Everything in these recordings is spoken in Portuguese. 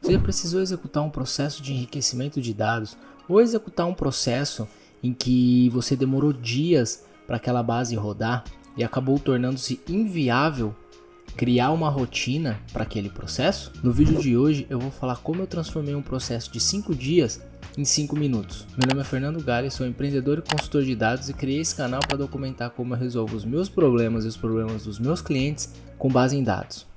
Você já precisou executar um processo de enriquecimento de dados ou executar um processo em que você demorou dias para aquela base rodar e acabou tornando-se inviável criar uma rotina para aquele processo? No vídeo de hoje eu vou falar como eu transformei um processo de 5 dias em 5 minutos. Meu nome é Fernando Galli, sou empreendedor e consultor de dados e criei esse canal para documentar como eu resolvo os meus problemas e os problemas dos meus clientes com base em dados.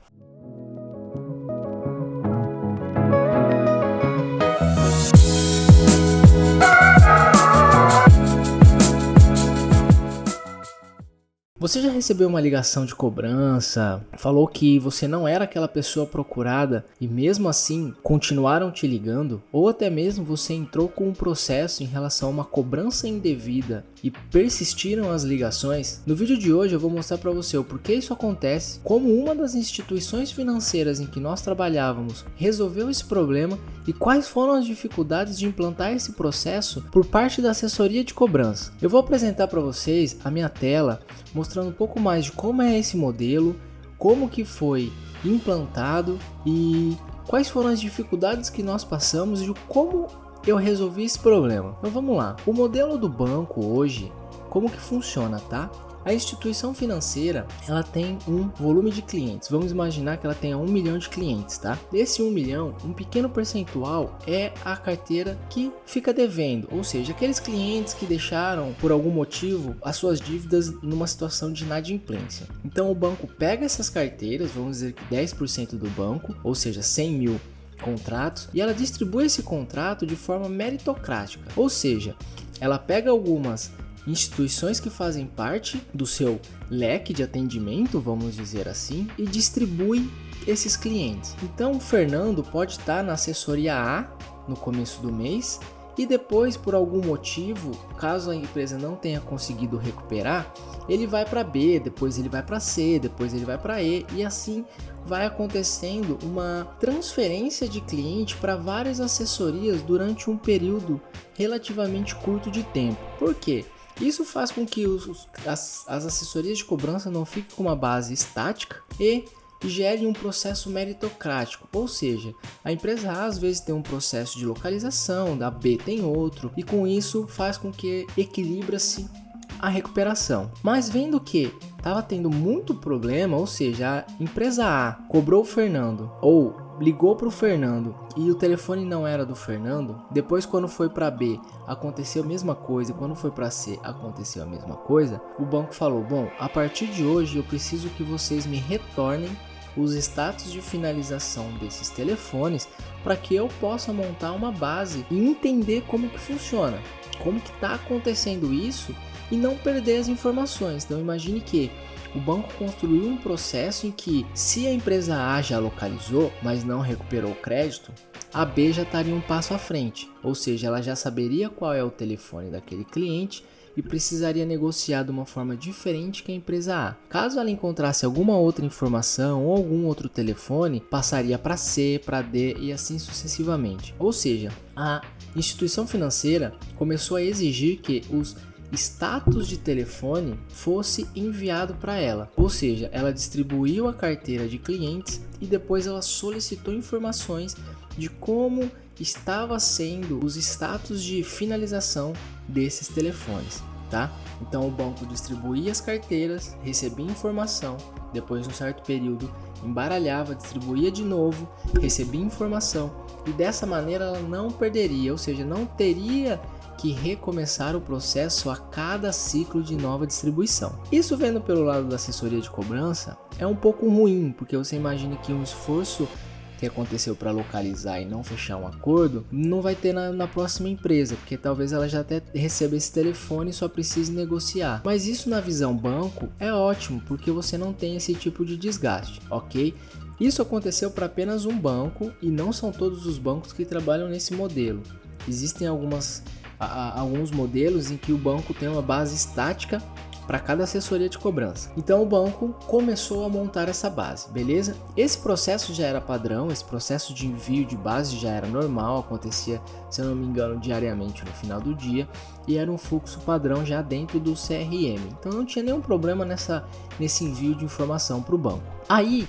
Você já recebeu uma ligação de cobrança, falou que você não era aquela pessoa procurada e mesmo assim continuaram te ligando? Ou até mesmo você entrou com um processo em relação a uma cobrança indevida e persistiram as ligações? No vídeo de hoje eu vou mostrar para você o porquê isso acontece, como uma das instituições financeiras em que nós trabalhávamos resolveu esse problema e quais foram as dificuldades de implantar esse processo por parte da assessoria de cobrança. Eu vou apresentar para vocês a minha tela, mostrando um pouco mais de como é esse modelo, como que foi implantado e quais foram as dificuldades que nós passamos e como eu resolvi esse problema. Então vamos lá. O modelo do banco hoje, como que funciona, tá? A instituição financeira, ela tem um volume de clientes. Vamos imaginar que ela tenha 1 milhão de clientes, tá? Desse 1 milhão, um pequeno percentual é a carteira que fica devendo, ou seja, aqueles clientes que deixaram por algum motivo as suas dívidas numa situação de inadimplência. Então o banco pega essas carteiras, vamos dizer que 10% do banco, ou seja, 100 mil contratos, e ela distribui esse contrato de forma meritocrática, ou seja, ela pega algumas instituições que fazem parte do seu leque de atendimento, vamos dizer assim, e distribui esses clientes. Então o Fernando pode estar na assessoria A no começo do mês e depois, por algum motivo, caso a empresa não tenha conseguido recuperar, ele vai para B, depois ele vai para C, depois ele vai para E, e assim vai acontecendo uma transferência de cliente para várias assessorias durante um período relativamente curto de tempo. Por quê? Isso faz com que as assessorias de cobrança não fiquem com uma base estática e gere um processo meritocrático, ou seja, a empresa A às vezes tem um processo de localização, a B tem outro, e com isso faz com que equilibra-se a recuperação. Mas vendo que estava tendo muito problema, ou seja, a empresa A cobrou o Fernando ou ligou para o Fernando e o telefone não era do Fernando, depois quando foi para B aconteceu a mesma coisa e quando foi para C aconteceu a mesma coisa, o banco falou, bom, a partir de hoje eu preciso que vocês me retornem os status de finalização desses telefones para que eu possa montar uma base e entender como que funciona, como que está acontecendo isso e não perder as informações. Então imagine que o banco construiu um processo em que, se a empresa A já localizou, mas não recuperou o crédito, a B já estaria um passo à frente, ou seja, ela já saberia qual é o telefone daquele cliente e precisaria negociar de uma forma diferente que a empresa A. Caso ela encontrasse alguma outra informação ou algum outro telefone, passaria para C, para D e assim sucessivamente. Ou seja, a instituição financeira começou a exigir que os status de telefone fosse enviado para ela, ou seja, ela distribuiu a carteira de clientes e depois ela solicitou informações de como estava sendo os status de finalização desses telefones, tá? Então o banco distribuía as carteiras, recebia informação, depois de um certo período embaralhava, distribuía de novo, recebia informação e dessa maneira ela não perderia, ou seja, não teria que recomeçar o processo a cada ciclo de nova distribuição. Isso, vendo pelo lado da assessoria de cobrança, é um pouco ruim, porque você imagina que um esforço que aconteceu para localizar e não fechar um acordo, não vai ter na próxima empresa, porque talvez ela já até receba esse telefone e só precise negociar. Mas isso na visão banco é ótimo, porque você não tem esse tipo de desgaste, ok? Isso aconteceu para apenas um banco e não são todos os bancos que trabalham nesse modelo. Existem alguns modelos em que o banco tem uma base estática para cada assessoria de cobrança. Então o banco começou a montar essa base, beleza? Esse processo já era padrão, esse processo de envio de base já era normal, acontecia, se eu não me engano, diariamente no final do dia, e era um fluxo padrão já dentro do CRM. Então não tinha nenhum problema nesse envio de informação para o banco. Aí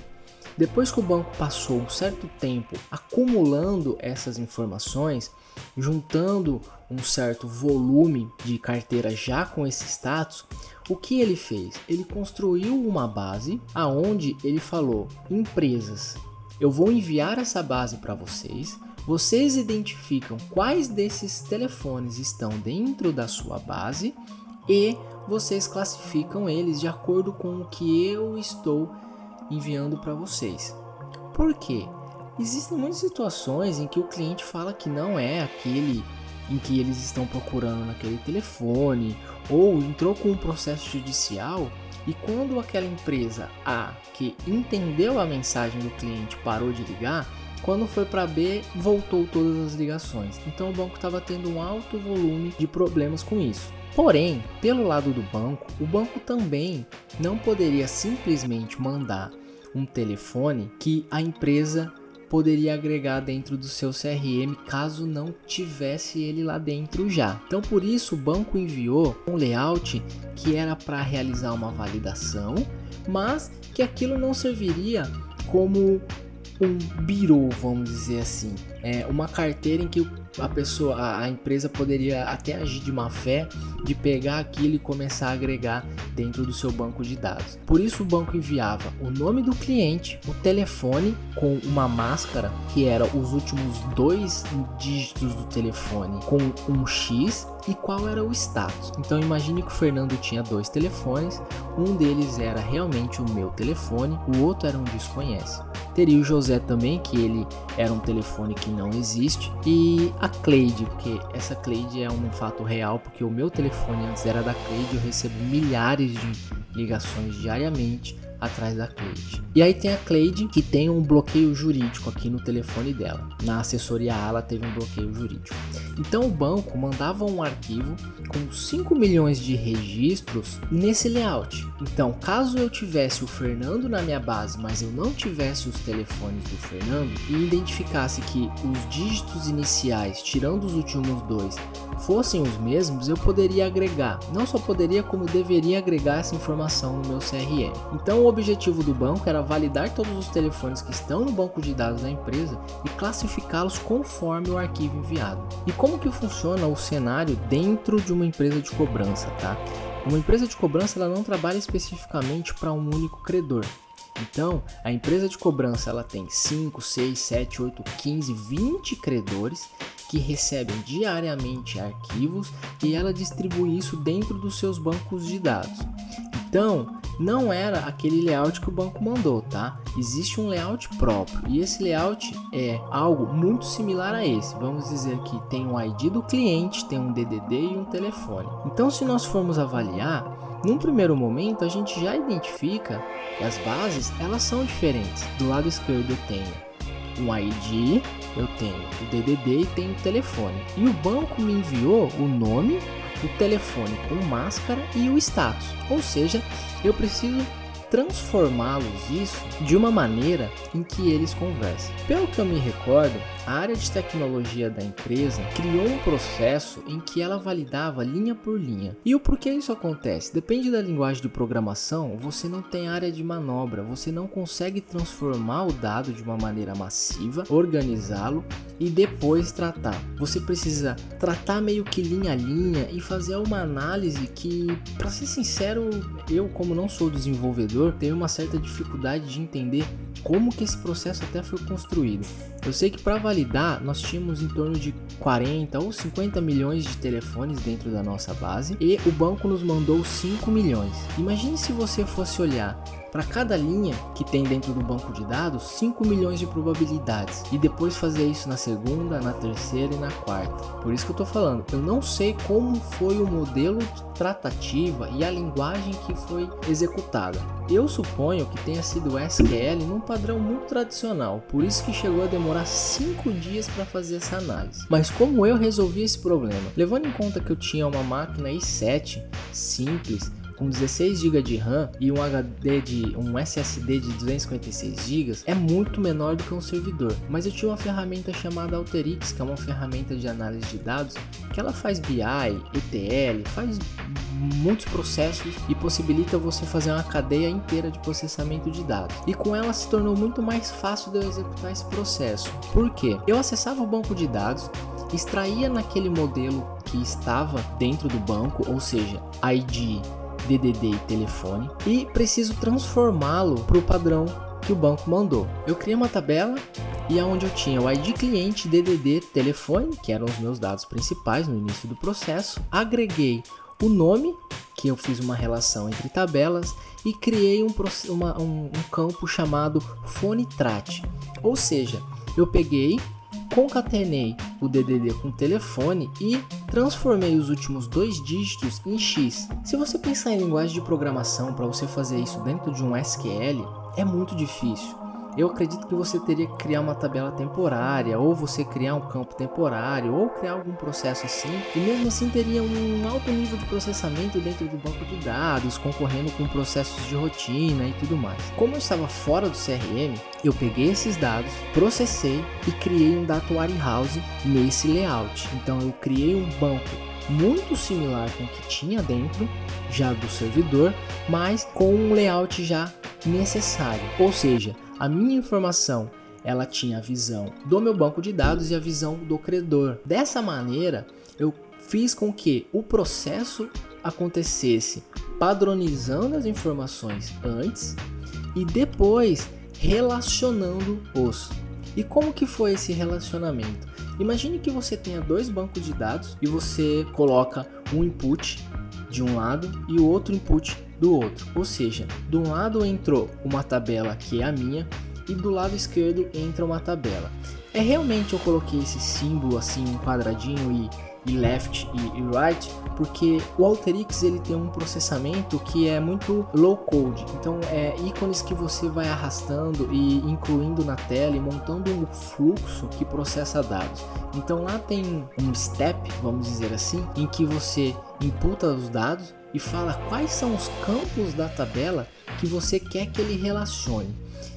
Depois que o banco passou um certo tempo acumulando essas informações, juntando um certo volume de carteira já com esse status, o que ele fez? Ele construiu uma base aonde ele falou: empresas, eu vou enviar essa base para vocês. Vocês identificam quais desses telefones estão dentro da sua base e vocês classificam eles de acordo com o que eu estou enviando para vocês. Por quê? Existem muitas situações em que o cliente fala que não é aquele em que eles estão procurando naquele telefone, ou entrou com um processo judicial, e quando aquela empresa A que entendeu a mensagem do cliente parou de ligar, quando foi para B voltou todas as ligações. Então o banco estava tendo um alto volume de problemas com isso. Porém, pelo lado do banco, o banco também não poderia simplesmente mandar um telefone que a empresa poderia agregar dentro do seu CRM caso não tivesse ele lá dentro já. Então por isso o banco enviou um layout que era para realizar uma validação, mas que aquilo não serviria como um birô, vamos dizer assim, uma carteira em que a empresa poderia até agir de má fé, de pegar aquilo e começar a agregar dentro do seu banco de dados. Por isso o banco enviava o nome do cliente, o telefone com uma máscara que era os últimos 2 dígitos do telefone com um X e qual era o status. Então imagine que o Fernando tinha 2 telefones, um deles era realmente o meu telefone, o outro era um desconhece. Teria o José também, que ele era um telefone que não existe, e a Cleide, porque essa Cleide é um fato real, porque o meu telefone antes era da Cleide, eu recebo milhares de ligações diariamente atrás da Cleide. E aí tem a Cleide, que tem um bloqueio jurídico aqui no telefone dela. Na assessoria A, ela teve um bloqueio jurídico. Então o banco mandava um arquivo com 5 milhões de registros nesse layout. Então, caso eu tivesse o Fernando na minha base, mas eu não tivesse os telefones do Fernando e identificasse que os dígitos iniciais, tirando os últimos 2, fossem os mesmos, eu poderia agregar. Não só poderia, como deveria agregar essa informação no meu CRM. Então o objetivo do banco era validar todos os telefones que estão no banco de dados da empresa e classificá-los conforme o arquivo enviado. E como que funciona o cenário dentro de uma empresa de cobrança, tá? Uma empresa de cobrança ela não trabalha especificamente para um único credor. Então, a empresa de cobrança ela tem 5, 6, 7, 8, 15, 20 credores que recebem diariamente arquivos e ela distribui isso dentro dos seus bancos de dados. Então, não era aquele layout que o banco mandou, tá? Existe um layout próprio e esse layout é algo muito similar a esse. Vamos dizer que tem um ID do cliente, tem um DDD e um telefone. Então, se nós formos avaliar, num primeiro momento a gente já identifica que as bases elas são diferentes. Do lado esquerdo eu tenho um ID, eu tenho o DDD e tenho o telefone. E o banco me enviou o nome, o telefone com máscara e o status. Ou seja, eu preciso transformá-los isso de uma maneira em que eles conversem. Pelo que eu me recordo, a área de tecnologia da empresa criou um processo em que ela validava linha por linha. E o porquê isso acontece? Depende da linguagem de programação, você não tem área de manobra, você não consegue transformar o dado de uma maneira massiva, organizá-lo e depois tratar. Você precisa tratar meio que linha a linha e fazer uma análise que, para ser sincero, eu como não sou desenvolvedor, tenho uma certa dificuldade de entender como que esse processo até foi construído. Eu sei que para validar nós tínhamos em torno de 40 ou 50 milhões de telefones dentro da nossa base e o banco nos mandou 5 milhões. Imagine se você fosse olhar para cada linha que tem dentro do banco de dados 5 milhões de probabilidades e depois fazer isso na segunda, na terceira e na quarta. Por isso que eu tô falando, eu não sei como foi o modelo de tratativa e a linguagem que foi executada. Eu suponho que tenha sido SQL num padrão muito tradicional, por isso que chegou a demorar 5 dias para fazer essa análise. Mas como eu resolvi esse problema? Levando em conta que eu tinha uma máquina i7 simples, com 16 GB de RAM e um SSD de 256 GB é muito menor do que um servidor. Mas eu tinha uma ferramenta chamada Alteryx, que é uma ferramenta de análise de dados, que ela faz BI, ETL, faz muitos processos e possibilita você fazer uma cadeia inteira de processamento de dados. E com ela se tornou muito mais fácil de eu executar esse processo. Por quê? Eu acessava o banco de dados, extraía naquele modelo que estava dentro do banco, ou seja, ID, DDD e telefone, e preciso transformá-lo para o padrão que o banco mandou. Eu criei uma tabela e aonde eu tinha o ID cliente, DDD, telefone, que eram os meus dados principais no início do processo, agreguei o nome, que eu fiz uma relação entre tabelas, e criei um campo chamado FoneTrat. Ou seja, eu peguei, concatenei o DDD com o telefone e transformei os últimos 2 dígitos em X. Se você pensar em linguagem de programação para você fazer isso dentro de um SQL, é muito difícil. Eu acredito que você teria que criar uma tabela temporária, ou você criar um campo temporário, ou criar algum processo assim, e mesmo assim teria um alto nível de processamento dentro do banco de dados, concorrendo com processos de rotina e tudo mais. Como eu estava fora do CRM, eu peguei esses dados, processei e criei um Data Warehouse nesse layout. Então eu criei um banco muito similar com o que tinha dentro já do servidor, mas com um layout já necessário, ou seja, a minha informação ela tinha a visão do meu banco de dados e a visão do credor. Dessa maneira eu fiz com que o processo acontecesse padronizando as informações antes e depois relacionando-os. E como que foi esse relacionamento? Imagine que você tenha 2 bancos de dados e você coloca um input de um lado e o outro input do outro. Ou seja, de um lado entrou uma tabela que é a minha e do lado esquerdo entra uma tabela. Realmente eu coloquei esse símbolo assim, um quadradinho e left e right, porque o Alteryx ele tem um processamento que é muito low code, então é ícones que você vai arrastando e incluindo na tela e montando um fluxo que processa dados. Então lá tem um step, vamos dizer assim, em que você imputa os dados e fala quais são os campos da tabela que você quer que ele relacione.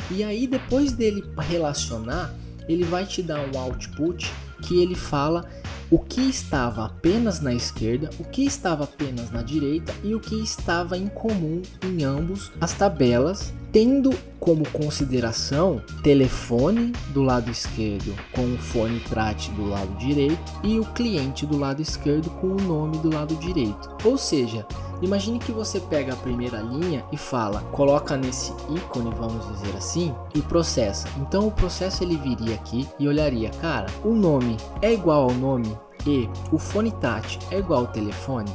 E aí depois dele relacionar, ele vai te dar um output que ele fala o que estava apenas na esquerda, o que estava apenas na direita e o que estava em comum em ambos as tabelas, tendo como consideração telefone do lado esquerdo com o FoneTrat do lado direito e o cliente do lado esquerdo com o nome do lado direito. Ou seja, imagine que você pega a primeira linha e fala, coloca nesse ícone, vamos dizer assim, e processa. Então o processo ele viria aqui e olharia, cara, o nome é igual ao nome e o FoneTrat é igual ao telefone?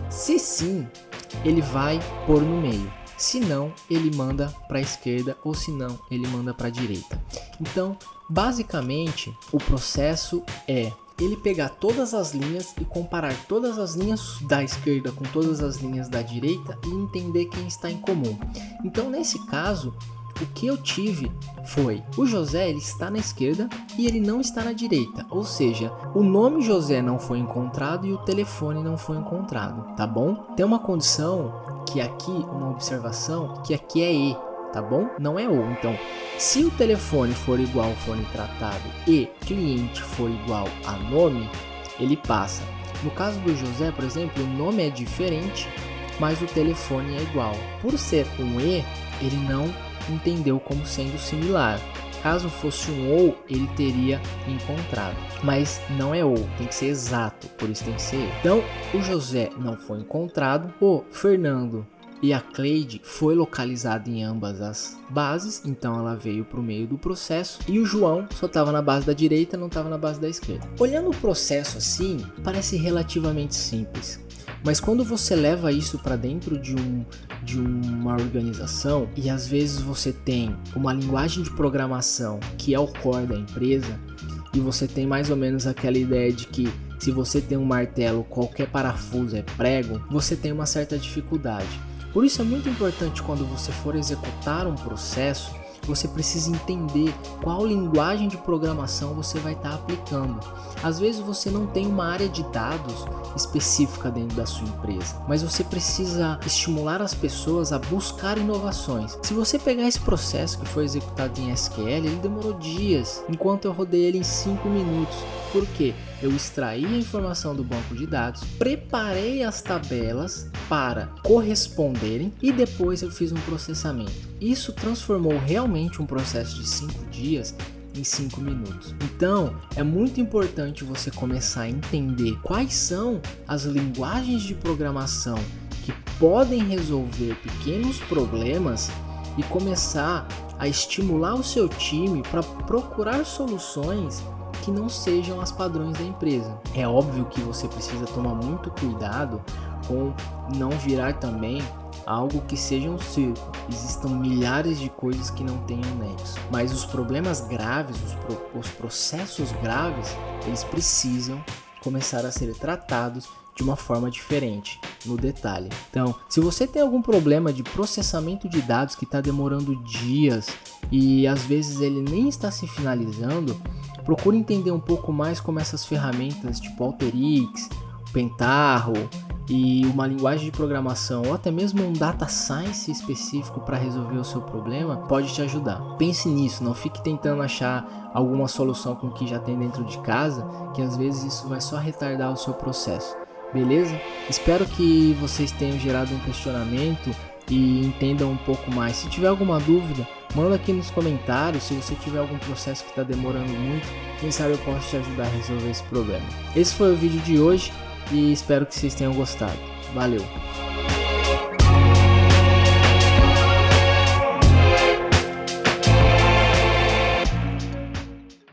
Se sim, ele vai pôr no meio. Se não, ele manda para a esquerda, ou se não, ele manda para a direita. Então, basicamente, o processo é ele pegar todas as linhas e comparar todas as linhas da esquerda com todas as linhas da direita e entender quem está em comum. Então, nesse caso, o que eu tive foi o José, ele está na esquerda e ele não está na direita, ou seja, o nome José não foi encontrado e o telefone não foi encontrado, tá bom? Tem uma condição que aqui, uma observação, que aqui é E, tá bom? Não é O. Então, se o telefone for igual ao fone tratado e cliente for igual a nome, ele passa. No caso do José, por exemplo, o nome é diferente, mas o telefone é igual. Por ser um E, ele não entendeu como sendo similar. Caso fosse um ou, ele teria encontrado. Mas não é ou, tem que ser exato, por isso tem que ser E. Então, o José não foi encontrado, o Fernando e a Cleide foi localizado em ambas as bases, então ela veio para o meio do processo, e o João só estava na base da direita, não estava na base da esquerda. Olhando o processo assim, parece relativamente simples. Mas quando você leva isso para dentro de uma organização e às vezes você tem uma linguagem de programação que é o core da empresa e você tem mais ou menos aquela ideia de que se você tem um martelo, qualquer parafuso é prego, você tem uma certa dificuldade. Por isso é muito importante quando você for executar um processo, você precisa entender qual linguagem de programação você vai estar aplicando. Às vezes você não tem uma área de dados específica dentro da sua empresa, mas você precisa estimular as pessoas a buscar inovações. Se você pegar esse processo que foi executado em SQL, ele demorou dias, enquanto eu rodei ele em 5 minutos. Por quê? Eu extraí a informação do banco de dados, preparei as tabelas para corresponderem e depois eu fiz um processamento. Isso transformou realmente um processo de 5 dias em 5 minutos. Então, é muito importante você começar a entender quais são as linguagens de programação que podem resolver pequenos problemas e começar a estimular o seu time para procurar soluções que não sejam as padrões da empresa. É óbvio que você precisa tomar muito cuidado com não virar também algo que seja um circo. Existam milhares de coisas que não tenham nexo, mas os problemas graves, os processos graves, eles precisam começar a ser tratados de uma forma diferente, no detalhe. Então, se você tem algum problema de processamento de dados que está demorando dias e às vezes ele nem está se finalizando, procure entender um pouco mais como essas ferramentas tipo Alteryx, Pentaho e uma linguagem de programação ou até mesmo um data science específico para resolver o seu problema pode te ajudar. Pense nisso, não fique tentando achar alguma solução com o que já tem dentro de casa, que às vezes isso vai só retardar o seu processo. Beleza? Espero que vocês tenham gerado um questionamento e entendam um pouco mais. Se tiver alguma dúvida, manda aqui nos comentários. Se você tiver algum processo que está demorando muito, quem sabe eu posso te ajudar a resolver esse problema. Esse foi o vídeo de hoje e espero que vocês tenham gostado. Valeu!